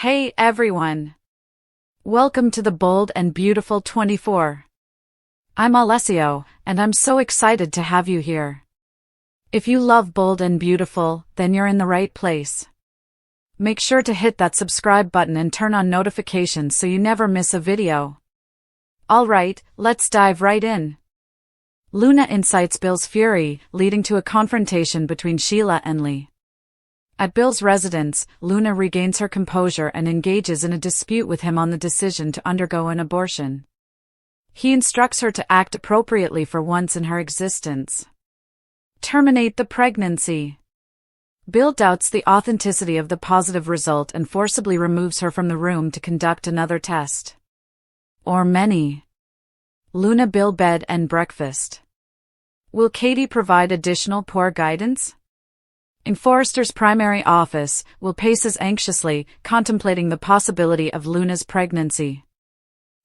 Hey everyone! Welcome to the Bold and Beautiful 24. I'm Alessio, and I'm so excited to have you here. If you love Bold and Beautiful, then you're in the right place. Make sure to hit that subscribe button and turn on notifications so you never miss a video. Alright, let's dive right in. Luna incites Bill's fury, leading to a confrontation between Sheila and Lee. At Bill's residence, Luna regains her composure and engages in a dispute with him on the decision to undergo an abortion. He instructs her to act appropriately for once in her existence. Terminate the pregnancy. Bill doubts the authenticity of the positive result and forcibly removes her from the room to conduct another test. Or many. Luna Bill bed and breakfast. Will Katie provide additional poor guidance? In Forrester's primary office, Will paces anxiously, contemplating the possibility of Luna's pregnancy.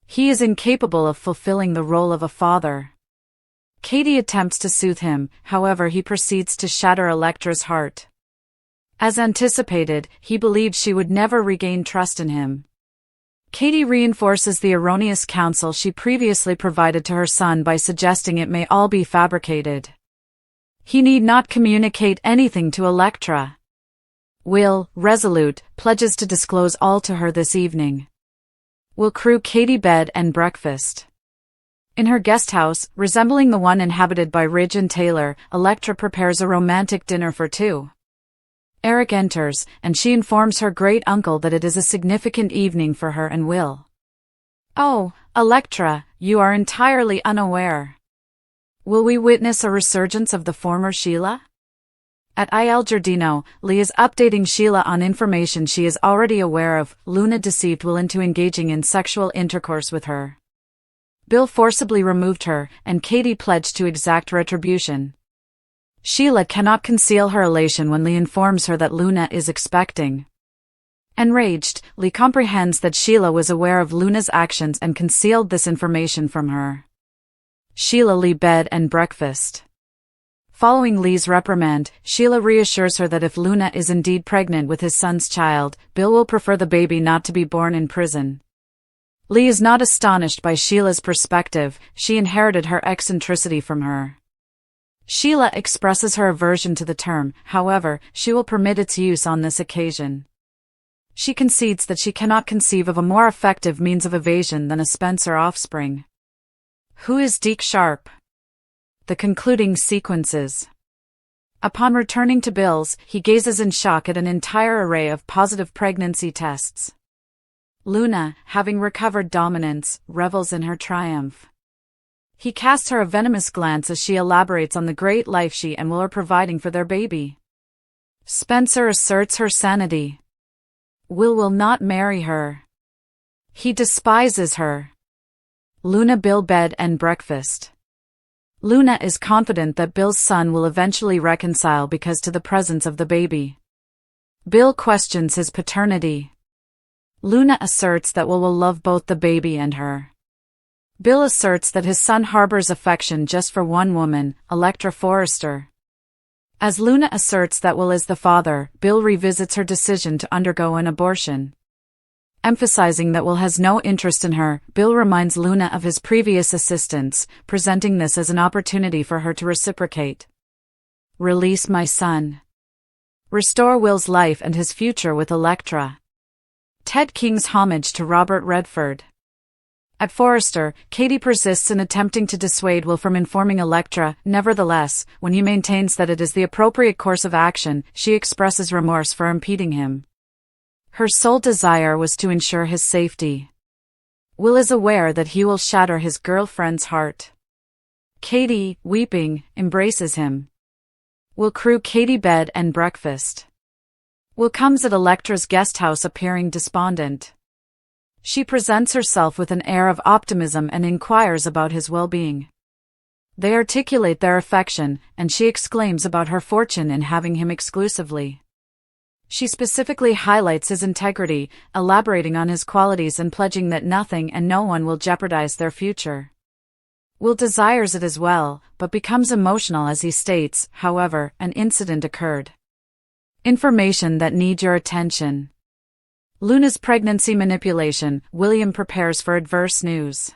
He is incapable of fulfilling the role of a father. Katie attempts to soothe him, however he proceeds to shatter Electra's heart. As anticipated, he believed she would never regain trust in him. Katie reinforces the erroneous counsel she previously provided to her son by suggesting it may all be fabricated. He need not communicate anything to Electra. Will, resolute, pledges to disclose all to her this evening. Will crew Katie bed and breakfast. In her guest house, resembling the one inhabited by Ridge and Taylor, Electra prepares a romantic dinner for two. Eric enters, and she informs her great-uncle that it is a significant evening for her and Will. Oh, Electra, you are entirely unaware. Will we witness a resurgence of the former Sheila? At Il Giardino, Lee is updating Sheila on information she is already aware of. Luna deceived Will into engaging in sexual intercourse with her. Bill forcibly removed her, and Katie pledged to exact retribution. Sheila cannot conceal her elation when Lee informs her that Luna is expecting. Enraged, Lee comprehends that Sheila was aware of Luna's actions and concealed this information from her. Sheila Lee bed and breakfast. Following Lee's reprimand, Sheila reassures her that if Luna is indeed pregnant with his son's child, Bill will prefer the baby not to be born in prison. Lee is not astonished by Sheila's perspective. She inherited her eccentricity from her. Sheila expresses her aversion to the term, however, she will permit its use on this occasion. She concedes that she cannot conceive of a more effective means of evasion than a Spencer offspring. Who is Deke Sharp? The concluding sequences. Upon returning to Bill's, he gazes in shock at an entire array of positive pregnancy tests. Luna, having recovered dominance, revels in her triumph. He casts her a venomous glance as she elaborates on the great life she and Will are providing for their baby. Spencer asserts her sanity. Will not marry her. He despises her. Luna Bill bed and breakfast. Luna is confident that Bill's son will eventually reconcile because to the presence of the baby. Bill questions his paternity. Luna asserts that Will love both the baby and her. Bill asserts that his son harbors affection just for one woman, Electra Forrester. As Luna asserts that Will is the father, Bill revisits her decision to undergo an abortion. Emphasizing that Will has no interest in her, Bill reminds Luna of his previous assistance, presenting this as an opportunity for her to reciprocate. Release my son. Restore Will's life and his future with Electra. Ted King's homage to Robert Redford. At Forrester, Katie persists in attempting to dissuade Will from informing Electra. Nevertheless, when he maintains that it is the appropriate course of action, she expresses remorse for impeding him. Her sole desire was to ensure his safety. Will is aware that he will shatter his girlfriend's heart. Katie, weeping, embraces him. Will crew Katie bed and breakfast. Will comes at Electra's guest house appearing despondent. She presents herself with an air of optimism and inquires about his well-being. They articulate their affection, and she exclaims about her fortune in having him exclusively. She specifically highlights his integrity, elaborating on his qualities and pledging that nothing and no one will jeopardize their future. Will desires it as well, but becomes emotional as he states, however, an incident occurred. Information that need your attention. Luna's pregnancy manipulation, William prepares for adverse news.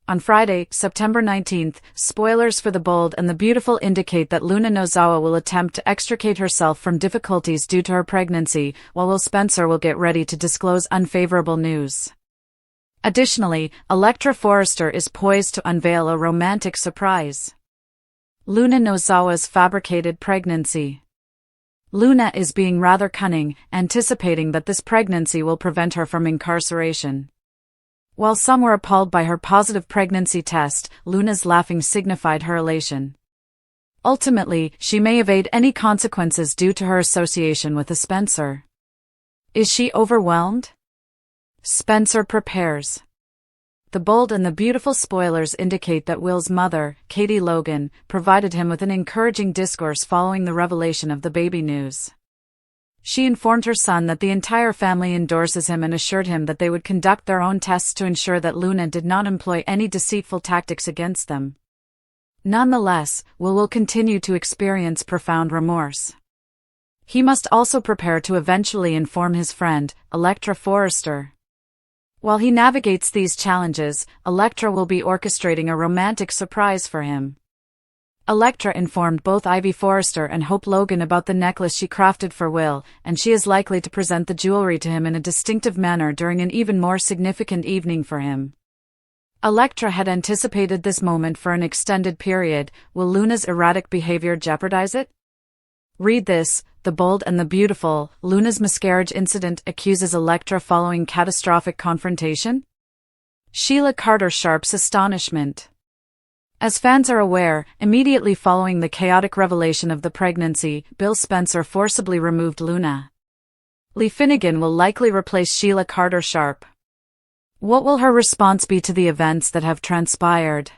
On Friday, September 19th, spoilers for The Bold and the Beautiful indicate that Luna Nozawa will attempt to extricate herself from difficulties due to her pregnancy, while Will Spencer will get ready to disclose unfavorable news. Additionally, Electra Forrester is poised to unveil a romantic surprise. Luna Nozawa's fabricated pregnancy. Luna is being rather cunning, anticipating that this pregnancy will prevent her from incarceration. While some were appalled by her positive pregnancy test, Luna's laughing signified her elation. Ultimately, she may evade any consequences due to her association with a Spencer. Is she overwhelmed? Spencer prepares. The Bold and the Beautiful spoilers indicate that Will's mother, Katie Logan, provided him with an encouraging discourse following the revelation of the baby news. She informed her son that the entire family endorses him and assured him that they would conduct their own tests to ensure that Luna did not employ any deceitful tactics against them. Nonetheless, Will continue to experience profound remorse. He must also prepare to eventually inform his friend, Electra Forrester. While he navigates these challenges, Electra will be orchestrating a romantic surprise for him. Electra informed both Ivy Forrester and Hope Logan about the necklace she crafted for Will, and she is likely to present the jewelry to him in a distinctive manner during an even more significant evening for him. Electra had anticipated this moment for an extended period. Will Luna's erratic behavior jeopardize it? Read this, The Bold and the Beautiful, Luna's miscarriage incident accuses Electra following catastrophic confrontation? Sheila Carter Sharp's astonishment. As fans are aware, immediately following the chaotic revelation of the pregnancy, Bill Spencer forcibly removed Luna. Lee Finnegan will likely replace Sheila Carter Sharp. What will her response be to the events that have transpired?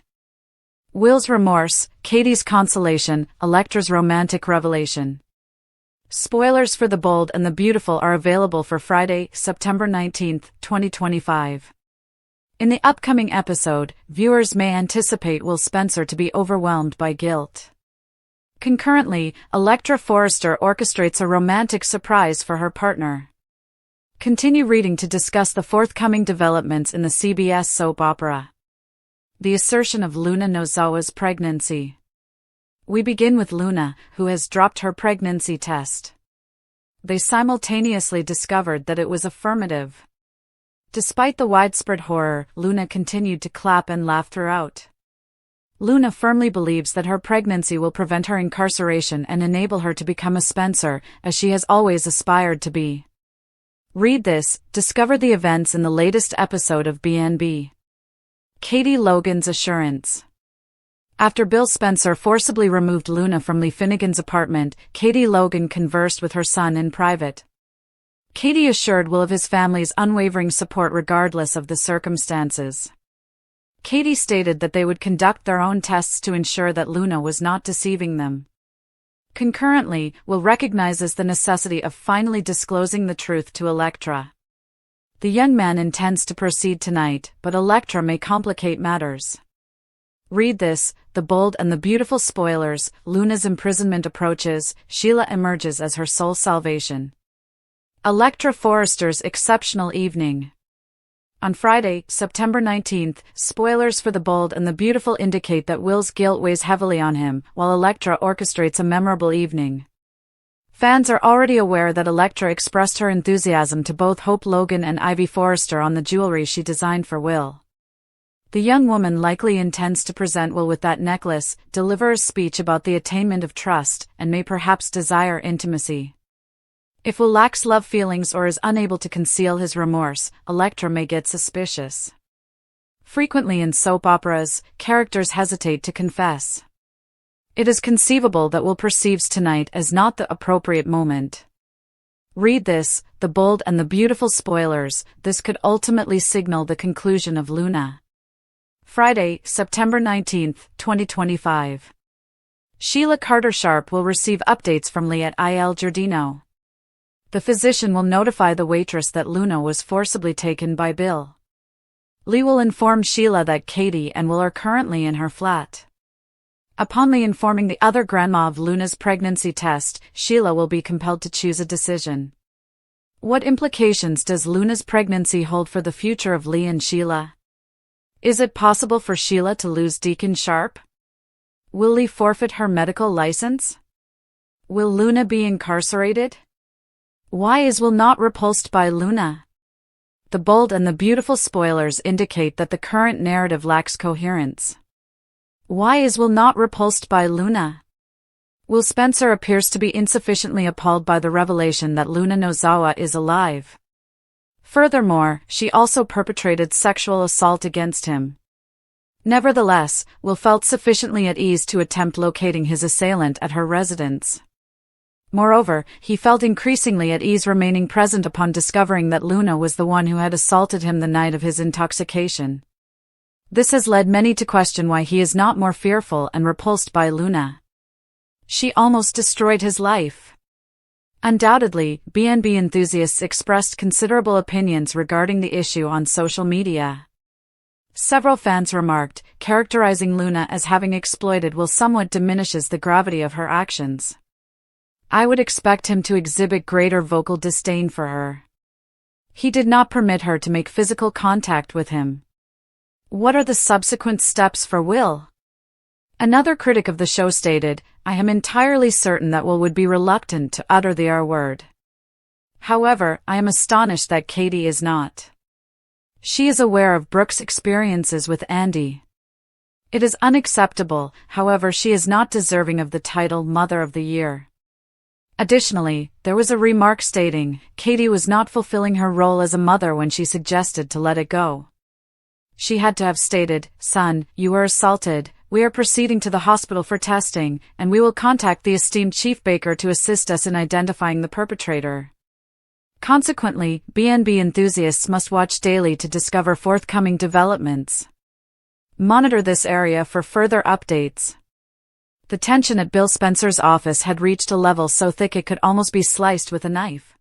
Will's remorse, Katie's consolation, Electra's romantic revelation. Spoilers for The Bold and the Beautiful are available for Friday, September 19th, 2025. In the upcoming episode, viewers may anticipate Will Spencer to be overwhelmed by guilt. Concurrently, Electra Forrester orchestrates a romantic surprise for her partner. Continue reading to discuss the forthcoming developments in the CBS soap opera. The assertion of Luna Nozawa's pregnancy. We begin with Luna, who has dropped her pregnancy test. They simultaneously discovered that it was affirmative. Despite the widespread horror, Luna continued to clap and laugh throughout. Luna firmly believes that her pregnancy will prevent her incarceration and enable her to become a Spencer, as she has always aspired to be. Read this, discover the events in the latest episode of BNB. Katie Logan's assurance. After Bill Spencer forcibly removed Luna from Lee Finnegan's apartment, Katie Logan conversed with her son in private. Katie assured Will of his family's unwavering support regardless of the circumstances. Katie stated that they would conduct their own tests to ensure that Luna was not deceiving them. Concurrently, Will recognizes the necessity of finally disclosing the truth to Electra. The young man intends to proceed tonight, but Electra may complicate matters. Read this, The Bold and the Beautiful spoilers, Luna's imprisonment approaches, Sheila emerges as her sole salvation. Electra Forrester's exceptional evening. On Friday, September 19th, spoilers for The Bold and the Beautiful indicate that Will's guilt weighs heavily on him, while Electra orchestrates a memorable evening. Fans are already aware that Electra expressed her enthusiasm to both Hope Logan and Ivy Forrester on the jewelry she designed for Will. The young woman likely intends to present Will with that necklace, deliver a speech about the attainment of trust, and may perhaps desire intimacy. If Will lacks love feelings or is unable to conceal his remorse, Electra may get suspicious. Frequently in soap operas, characters hesitate to confess. It is conceivable that Will perceives tonight as not the appropriate moment. Read this, The Bold and the Beautiful spoilers, this could ultimately signal the conclusion of Luna. Friday, September 19th, 2025. Sheila Carter Sharp will receive updates from Lee at Il Giardino. The physician will notify the waitress that Luna was forcibly taken by Bill. Lee will inform Sheila that Katie and Will are currently in her flat. Upon Lee informing the other grandma of Luna's pregnancy test, Sheila will be compelled to choose a decision. What implications does Luna's pregnancy hold for the future of Lee and Sheila? Is it possible for Sheila to lose Deacon Sharp? Will Lee forfeit her medical license? Will Luna be incarcerated? Why is Will not repulsed by Luna? The bold and the beautiful spoilers indicate that the current narrative lacks coherence. Why is Will not repulsed by Luna? Will Spencer appears to be insufficiently appalled by the revelation that Luna Nozawa is alive. Furthermore, she also perpetrated sexual assault against him. Nevertheless, Will felt sufficiently at ease to attempt locating his assailant at her residence. Moreover, he felt increasingly at ease remaining present upon discovering that Luna was the one who had assaulted him the night of his intoxication. This has led many to question why he is not more fearful and repulsed by Luna. She almost destroyed his life. Undoubtedly, B&B enthusiasts expressed considerable opinions regarding the issue on social media. Several fans remarked, characterizing Luna as having exploited Will somewhat diminishes the gravity of her actions. I would expect him to exhibit greater vocal disdain for her. He did not permit her to make physical contact with him. What are the subsequent steps for Will? Another critic of the show stated, I am entirely certain that Will would be reluctant to utter the R word. However, I am astonished that Katie is not. She is aware of Brooke's experiences with Andy. It is unacceptable, however she is not deserving of the title Mother of the Year. Additionally, there was a remark stating, Katie was not fulfilling her role as a mother when she suggested to let it go. She had to have stated, son, you were assaulted, we are proceeding to the hospital for testing, and we will contact the esteemed Chief Baker to assist us in identifying the perpetrator. Consequently, B&B enthusiasts must watch daily to discover forthcoming developments. Monitor this area for further updates. The tension at Bill Spencer's office had reached a level so thick it could almost be sliced with a knife.